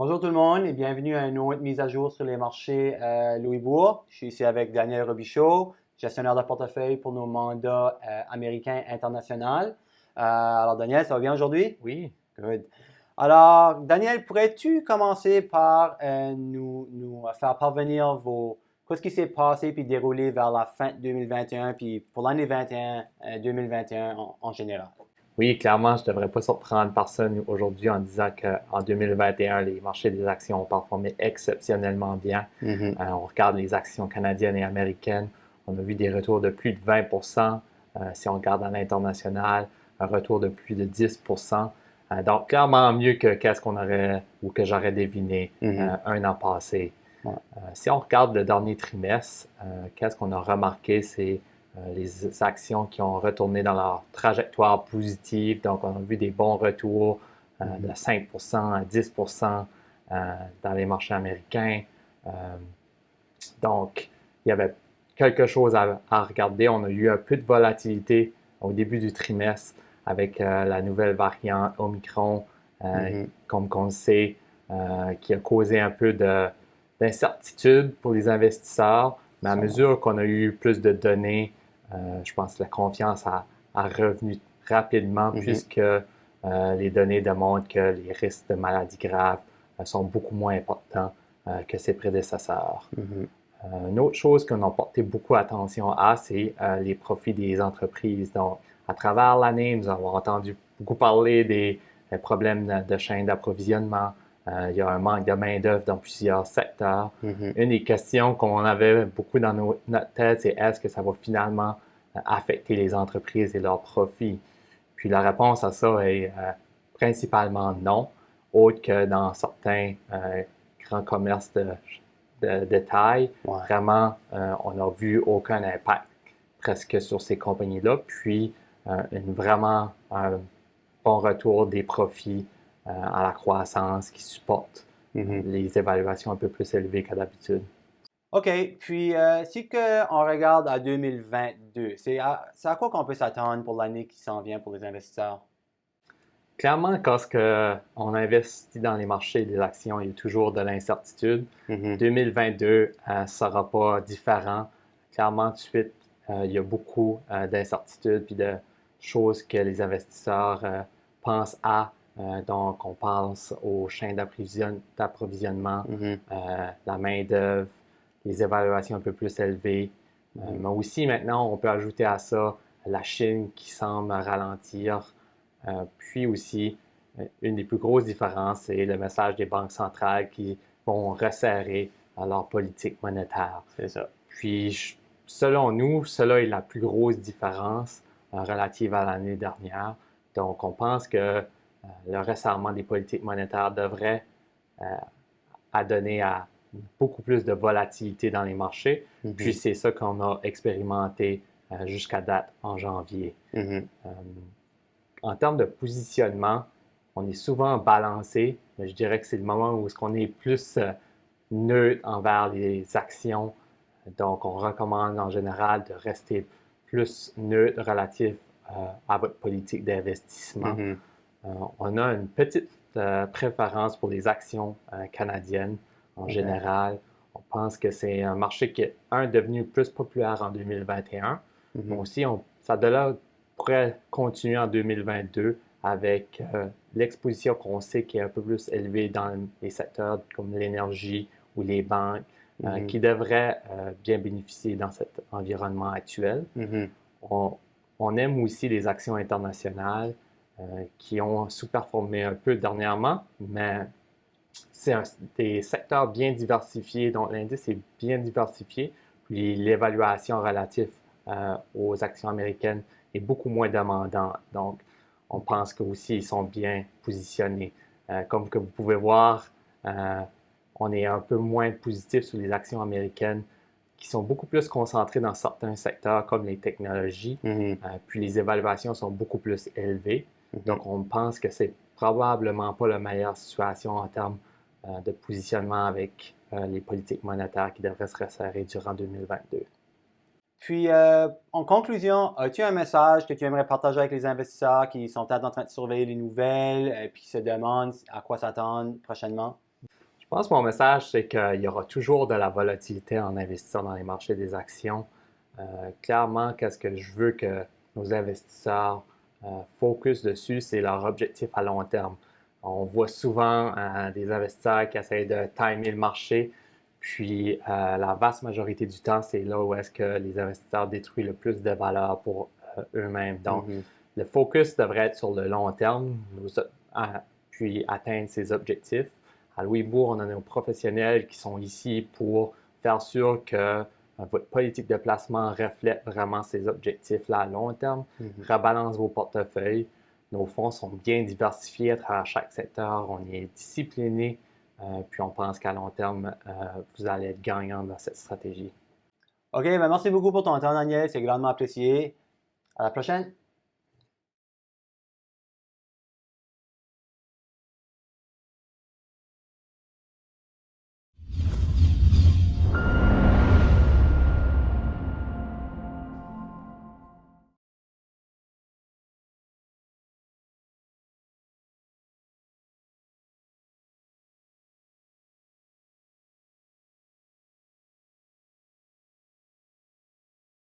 Bonjour tout le monde et bienvenue à une autre mise à jour sur les marchés Louis Bourg. Je suis ici avec Daniel Robichaud, gestionnaire de portefeuille pour nos mandats américains internationaux. Alors Daniel, ça va bien aujourd'hui? Oui, Good. Alors Daniel, pourrais-tu commencer par nous faire parvenir qu'est-ce qui s'est passé puis déroulé vers la fin 2021 puis pour l'année 2021 en général? oui, clairement, je ne devrais pas surprendre personne aujourd'hui en disant qu'en 2021, les marchés des actions ont performé exceptionnellement bien. Mhm. On regarde les actions canadiennes et américaines, on a vu des retours de plus de 20 si on regarde à l'international, un retour de plus de 10 donc, clairement mieux que qu'est-ce qu'on aurait ou que j'aurais deviné Mhm. un an passé. Ouais. Si on regarde le dernier trimestre, qu'est-ce qu'on a remarqué, c'est les actions qui ont retourné dans leur trajectoire positive. Donc, on a vu des bons retours de 5 à 10 dans les marchés américains. Euh, donc, il y avait quelque chose à regarder. On a eu un peu de volatilité au début du trimestre avec la nouvelle variante Omicron, Mhm. comme on le sait, qui a causé un peu d'incertitude pour les investisseurs. Mais à Sûrement. mesure qu'on a eu plus de données, je pense que la confiance a revenu rapidement Mhm. puisque les données démontrent que les risques de maladies graves sont beaucoup moins importants que ses prédécesseurs. Mhm. Une autre chose qu'on a porté beaucoup attention à, c'est les profits des entreprises. Donc, à travers l'année, nous avons entendu beaucoup parler des problèmes de chaîne d'approvisionnement. Il y a un manque de main-d'œuvre dans plusieurs secteurs. Mhm. Une des questions qu'on avait beaucoup dans notre tête, c'est est-ce que ça va finalement affecter les entreprises et leurs profits? Puis la réponse à ça est principalement non, autre que dans certains grands commerces de détail. Ouais. Vraiment, on n'a vu aucun impact presque sur ces compagnies-là. Puis, vraiment un bon retour des profits à la croissance qui supporte Mhm. les évaluations un peu plus élevées qu'à d'habitude. OK, puis si que on regarde à 2022, c'est à quoi qu'on peut s'attendre pour l'année qui s'en vient pour les investisseurs? Clairement, quand on investit dans les marchés des actions, il y a toujours de l'incertitude. Mhm. 2022 ne sera pas différent. Clairement, tout de suite, il y a beaucoup d'incertitudes puis de choses que les investisseurs pensent à. Donc, on pense aux chaînes d'approvisionnement, Mhm. la main-d'œuvre, les évaluations un peu plus élevées. Mhm. Mais aussi, maintenant, on peut ajouter à ça la Chine qui semble ralentir. Puis aussi, une des plus grosses différences, c'est le message des banques centrales qui vont resserrer leur politique monétaire. C'est ça. Puis, selon nous, cela est la plus grosse différence relative à l'année dernière. Donc, on pense que le resserrement des politiques monétaires devrait donner à beaucoup plus de volatilité dans les marchés. Puis, Mhm. c'est ça qu'on a expérimenté jusqu'à date en janvier. Mhm. Euh, En termes de positionnement, on est souvent balancé, mais je dirais que c'est le moment où on est plus neutre envers les actions. Donc, on recommande en général de rester plus neutre relatif à votre politique d'investissement. Mhm. Euh, on a une petite préférence pour les actions canadiennes en OK. général. On pense que c'est un marché qui est, devenu plus populaire en 2021, mais Mhm. aussi ça pourrait continuer en 2022 avec l'exposition qu'on sait qui est un peu plus élevée dans les secteurs comme l'énergie ou les banques, Mhm. qui devraient bien bénéficier dans cet environnement actuel. Mhm. On, on aime aussi les actions internationales qui ont sous-performé un peu dernièrement, mais c'est des secteurs bien diversifiés, donc l'indice est bien diversifié, puis l'évaluation relative aux actions américaines est beaucoup moins demandante. Donc, on OK. pense qu'aussi ils sont bien positionnés. Comme que vous pouvez voir, euh, on est un peu moins positif sur les actions américaines qui sont beaucoup plus concentrées dans certains secteurs comme les technologies, Mhm. puis les évaluations sont beaucoup plus élevées. Mhm. Donc, on pense que c'est probablement pas la meilleure situation en termes de positionnement avec les politiques monétaires qui devraient se resserrer durant 2022. Puis, en conclusion, as-tu un message que tu aimerais partager avec les investisseurs qui sont peut-être en train de surveiller les nouvelles et puis qui se demandent à quoi s'attendre prochainement? pense que mon message, c'est qu'il y aura toujours de la volatilité en investissant dans les marchés des actions. Clairement, qu'est-ce que je veux que nos investisseurs focus dessus, c'est leur objectif à long terme. On voit souvent des investisseurs qui essayent de timer le marché, puis la vaste majorité du temps, c'est là où est-ce que les investisseurs détruisent le plus de valeur pour eux-mêmes. Donc, le focus devrait être sur le long terme, puis atteindre ses objectifs. À Louis Bourg, on a nos professionnels qui sont ici pour faire sûr que votre politique de placement reflète vraiment ces objectifs-là à long terme, rebalance vos portefeuilles. Nos fonds sont bien diversifiés à travers chaque secteur. On est discipliné, puis on pense qu'à long terme, vous allez être gagnant dans cette stratégie. OK, ben merci beaucoup pour ton temps, Daniel. C'est grandement apprécié. À la prochaine.